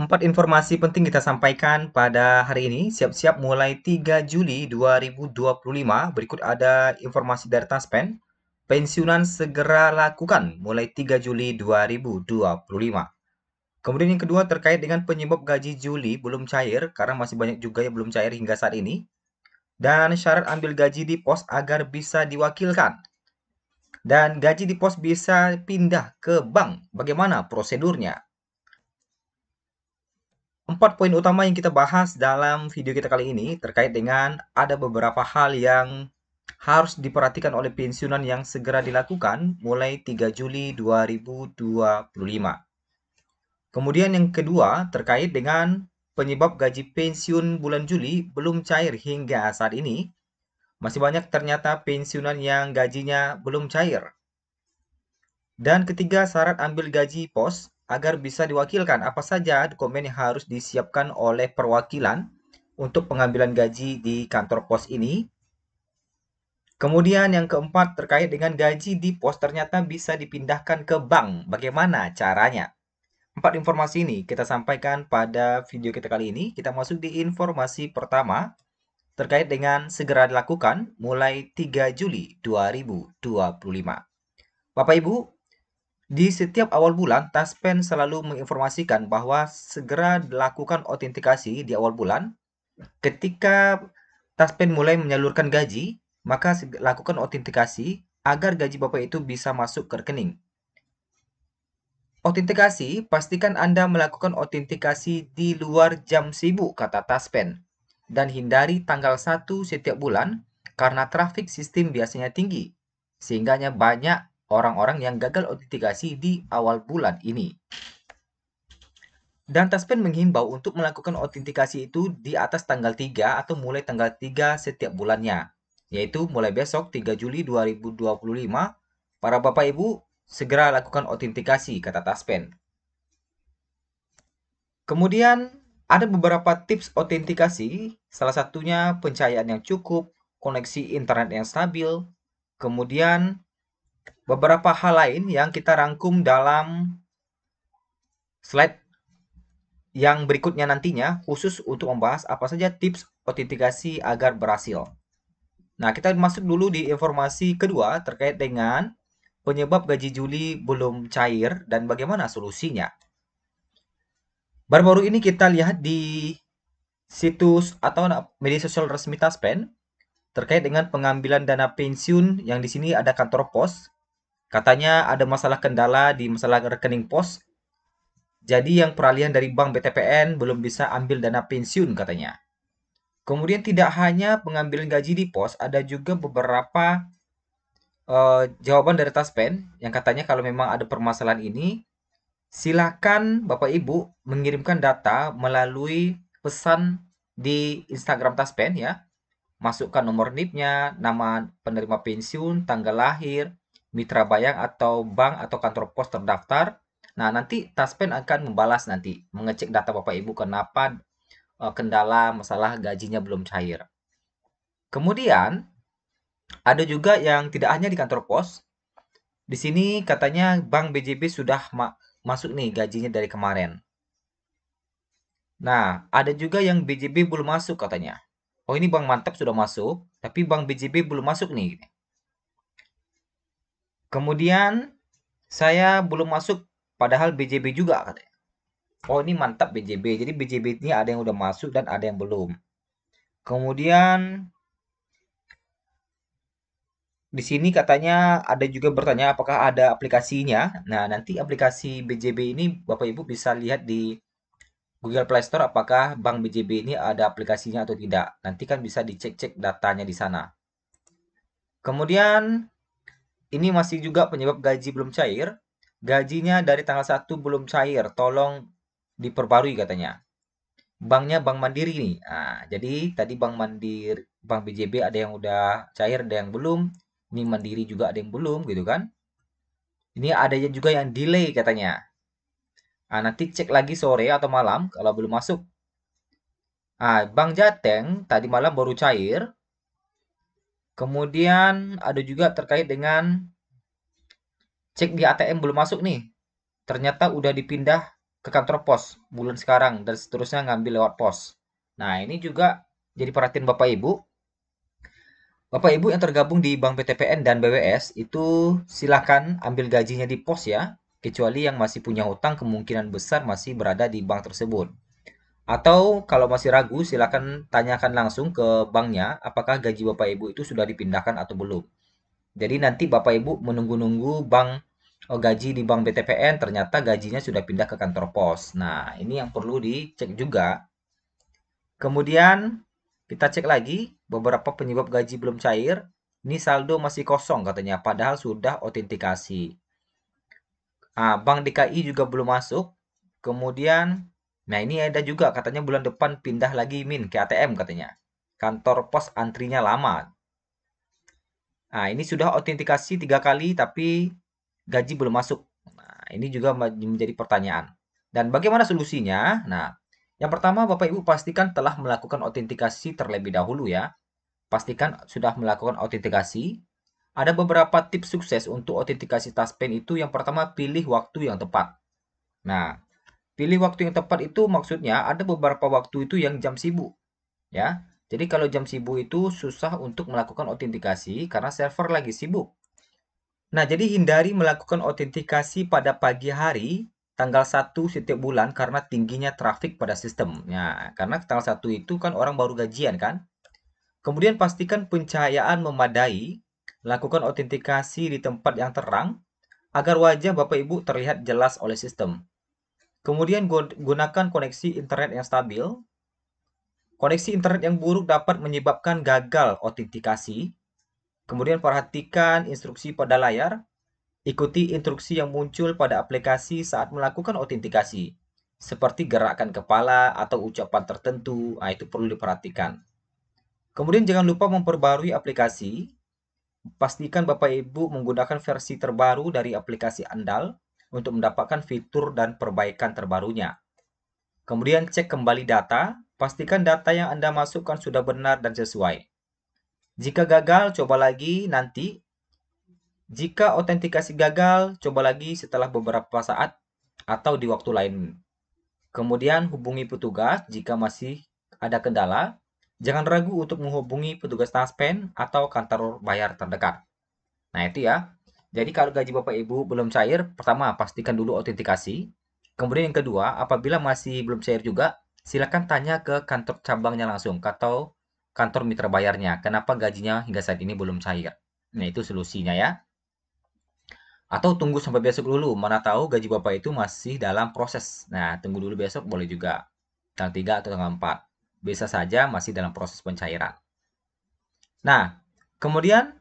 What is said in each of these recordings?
Empat informasi penting kita sampaikan pada hari ini. Siap-siap mulai 3 Juli 2025. Berikut ada informasi dari Taspen. Pensiunan segera lakukan mulai 3 Juli 2025. Kemudian yang kedua terkait dengan penyebab gaji Juli belum cair, karena masih banyak juga yang belum cair hingga saat ini. Dan syarat ambil gaji di pos agar bisa diwakilkan. Dan gaji di pos bisa pindah ke bank. Bagaimana prosedurnya? Empat poin utama yang kita bahas dalam video kita kali ini terkait dengan ada beberapa hal yang harus diperhatikan oleh pensiunan yang segera dilakukan mulai 3 Juli 2025. Kemudian yang kedua terkait dengan penyebab gaji pensiun bulan Juli belum cair hingga saat ini. Masih banyak ternyata pensiunan yang gajinya belum cair. Dan ketiga, syarat ambil gaji pos agar bisa diwakilkan. Apa saja dokumen yang harus disiapkan oleh perwakilan untuk pengambilan gaji di kantor pos ini. Kemudian yang keempat terkait dengan gaji di pos ternyata bisa dipindahkan ke bank. Bagaimana caranya? Empat informasi ini kita sampaikan pada video kita kali ini. Kita masuk di informasi pertama terkait dengan segera dilakukan mulai 3 Juli 2025. Bapak Ibu, di setiap awal bulan, Taspen selalu menginformasikan bahwa segera lakukan autentikasi di awal bulan. Ketika Taspen mulai menyalurkan gaji, maka lakukan autentikasi agar gaji Bapak itu bisa masuk ke rekening. Autentikasi, pastikan Anda melakukan autentikasi di luar jam sibuk, kata Taspen. Dan hindari tanggal 1 setiap bulan karena trafik sistem biasanya tinggi. Sehingga banyak orang-orang yang gagal autentikasi di awal bulan ini. Dan Taspen menghimbau untuk melakukan autentikasi itu di atas tanggal 3 atau mulai tanggal 3 setiap bulannya. Yaitu mulai besok 3 Juli 2025, para Bapak Ibu segera lakukan autentikasi, kata Taspen. Kemudian ada beberapa tips autentikasi, salah satunya pencahayaan yang cukup, koneksi internet yang stabil, kemudian beberapa hal lain yang kita rangkum dalam slide yang berikutnya nantinya khusus untuk membahas apa saja tips autentikasi agar berhasil. Nah, kita masuk dulu di informasi kedua terkait dengan penyebab gaji Juli belum cair dan bagaimana solusinya. Baru-baru ini kita lihat di situs atau media sosial resmi Taspen terkait dengan pengambilan dana pensiun yang di sini ada kantor pos. Katanya ada masalah kendala di masalah rekening pos. Jadi yang peralihan dari bank BTPN belum bisa ambil dana pensiun katanya. Kemudian tidak hanya pengambilan gaji di pos, ada juga beberapa jawaban dari Taspen yang katanya kalau memang ada permasalahan ini, silakan Bapak Ibu mengirimkan data melalui pesan di Instagram Taspen ya. Masukkan nomor NIP-nya, nama penerima pensiun, tanggal lahir, mitra bayang atau bank atau kantor pos terdaftar. Nah, nanti Taspen akan membalas nanti, mengecek data Bapak Ibu kenapa kendala masalah gajinya belum cair. Kemudian, ada juga yang tidak hanya di kantor pos. Di sini katanya Bank BJB sudah masuk nih gajinya dari kemarin. Nah, ada juga yang BJB belum masuk katanya. Oh, ini Bank Mantap sudah masuk, tapi Bank BJB belum masuk nih. Kemudian, saya belum masuk, padahal BJB juga katanya. Oh, ini mantap BJB. Jadi BJB ini ada yang udah masuk dan ada yang belum. Kemudian, di sini katanya ada juga bertanya apakah ada aplikasinya. Nah, nanti aplikasi BJB ini Bapak Ibu bisa lihat di Google Play Store apakah Bank BJB ini ada aplikasinya atau tidak. Nanti kan bisa dicek-cek datanya di sana. Kemudian ini masih juga penyebab gaji belum cair. Gajinya dari tanggal 1 belum cair. Tolong diperbarui katanya. Banknya Bank Mandiri nih. Nah, jadi tadi Bank Mandiri, Bank BJB ada yang udah cair, ada yang belum. Ini Mandiri juga ada yang belum gitu kan. Ini ada juga yang delay katanya. Nah, nanti cek lagi sore atau malam kalau belum masuk. Nah, Bank Jateng tadi malam baru cair. Kemudian ada juga terkait dengan cek di ATM belum masuk nih. Ternyata udah dipindah ke kantor pos bulan sekarang dan seterusnya ngambil lewat pos. Nah, ini juga jadi perhatian Bapak Ibu. Bapak Ibu yang tergabung di Bank BTPN dan BWS itu silakan ambil gajinya di pos ya, kecuali yang masih punya hutang kemungkinan besar masih berada di bank tersebut. Atau kalau masih ragu, silakan tanyakan langsung ke banknya apakah gaji Bapak Ibu itu sudah dipindahkan atau belum. Jadi nanti Bapak Ibu menunggu-nunggu gaji di bank BTPN ternyata gajinya sudah pindah ke kantor pos. Nah, ini yang perlu dicek juga. Kemudian kita cek lagi beberapa penyebab gaji belum cair. Ini saldo masih kosong katanya, padahal sudah otentikasi. Bank DKI juga belum masuk. Kemudian, nah ini ada juga katanya bulan depan pindah lagi Min ke ATM katanya. Kantor pos antrinya lama. Nah, ini sudah otentikasi 3 kali tapi gaji belum masuk. Nah, ini juga menjadi pertanyaan. Dan bagaimana solusinya? Nah, yang pertama Bapak Ibu pastikan telah melakukan otentikasi terlebih dahulu ya. Pastikan sudah melakukan otentikasi. Ada beberapa tips sukses untuk otentikasi Taspen itu. Yang pertama, pilih waktu yang tepat. Nah, pilih waktu yang tepat itu maksudnya ada beberapa waktu itu yang jam sibuk, ya. Jadi kalau jam sibuk itu susah untuk melakukan otentikasi karena server lagi sibuk. Nah, jadi hindari melakukan otentikasi pada pagi hari tanggal 1 setiap bulan karena tingginya trafik pada sistem. Ya, karena tanggal 1 itu kan orang baru gajian kan. Kemudian pastikan pencahayaan memadai, lakukan otentikasi di tempat yang terang agar wajah Bapak Ibu terlihat jelas oleh sistem. Kemudian gunakan koneksi internet yang stabil. Koneksi internet yang buruk dapat menyebabkan gagal otentikasi. Kemudian perhatikan instruksi pada layar. Ikuti instruksi yang muncul pada aplikasi saat melakukan otentikasi. Seperti gerakan kepala atau ucapan tertentu. Nah, itu perlu diperhatikan. Kemudian jangan lupa memperbarui aplikasi. Pastikan Bapak Ibu menggunakan versi terbaru dari aplikasi andal untuk mendapatkan fitur dan perbaikan terbarunya. Kemudian cek kembali data, pastikan data yang Anda masukkan sudah benar dan sesuai. Jika gagal, coba lagi nanti. Jika autentikasi gagal, coba lagi setelah beberapa saat atau di waktu lain. Kemudian hubungi petugas jika masih ada kendala. Jangan ragu untuk menghubungi petugas Taspen atau kantor bayar terdekat. Nah, itu ya. Jadi kalau gaji Bapak Ibu belum cair, pertama pastikan dulu autentikasi. Kemudian yang kedua, apabila masih belum cair juga, silakan tanya ke kantor cabangnya langsung atau kantor mitra bayarnya. Kenapa gajinya hingga saat ini belum cair? Nah, itu solusinya ya. Atau tunggu sampai besok dulu, mana tahu gaji Bapak itu masih dalam proses. Nah, tunggu dulu besok boleh juga. Tanggal 3 atau tanggal 4. Bisa saja masih dalam proses pencairan. Nah, kemudian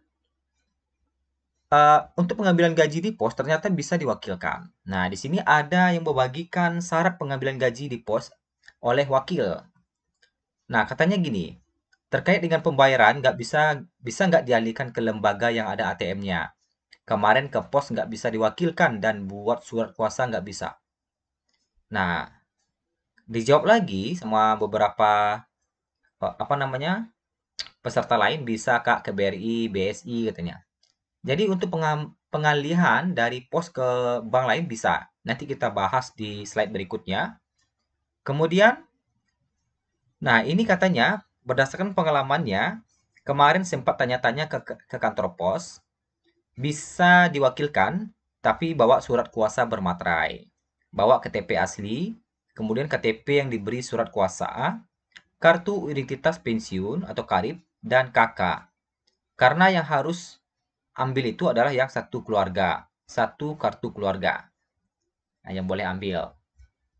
untuk pengambilan gaji di pos ternyata bisa diwakilkan. Nah, di sini ada yang membagikan syarat pengambilan gaji di pos oleh wakil. Nah, katanya gini, terkait dengan pembayaran bisa nggak dialihkan ke lembaga yang ada ATM-nya. Kemarin ke pos nggak bisa diwakilkan dan buat surat kuasa nggak bisa. Nah, dijawab lagi sama beberapa apa namanya peserta lain bisa Kak ke BRI, BSI katanya. Jadi untuk pengalihan dari pos ke bank lain bisa. Nanti kita bahas di slide berikutnya. Kemudian, nah ini katanya berdasarkan pengalamannya, kemarin sempat tanya-tanya ke kantor pos, bisa diwakilkan, tapi bawa surat kuasa bermaterai. Bawa KTP asli, kemudian KTP yang diberi surat kuasa, kartu identitas pensiun atau KARIP, dan KK. Karena yang harus ambil itu adalah yang satu keluarga, satu kartu keluarga. Nah, yang boleh ambil.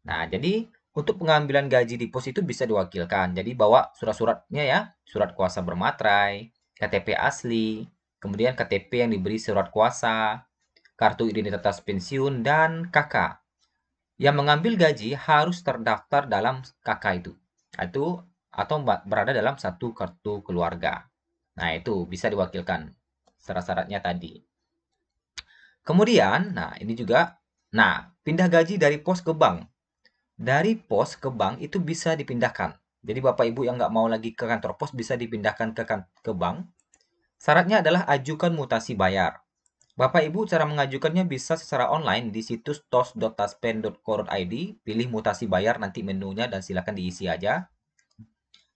Nah, jadi untuk pengambilan gaji di pos itu bisa diwakilkan. Jadi bawa surat-suratnya ya, surat kuasa bermaterai, KTP asli, kemudian KTP yang diberi surat kuasa, kartu identitas pensiun, dan KK. Yang mengambil gaji harus terdaftar dalam KK itu. Itu atau berada dalam satu kartu keluarga. Nah, itu bisa diwakilkan syarat-syaratnya tadi. Kemudian, nah ini juga, nah pindah gaji dari pos ke bank. Dari pos ke bank itu bisa dipindahkan. Jadi Bapak Ibu yang nggak mau lagi ke kantor pos bisa dipindahkan ke bank. Syaratnya adalah ajukan mutasi bayar. Bapak Ibu cara mengajukannya bisa secara online di situs tos.taspen.co.id, pilih mutasi bayar nanti menunya dan silakan diisi aja.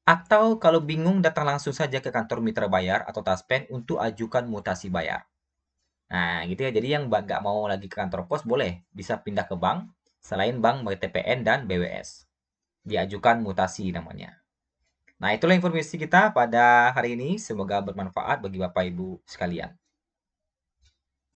Atau kalau bingung datang langsung saja ke kantor mitra bayar atau Taspen untuk ajukan mutasi bayar. Nah, gitu ya. Jadi yang nggak mau lagi ke kantor pos boleh bisa pindah ke bank selain bank BTPN dan BWS. Diajukan mutasi namanya. Nah, itulah informasi kita pada hari ini. Semoga bermanfaat bagi Bapak Ibu sekalian.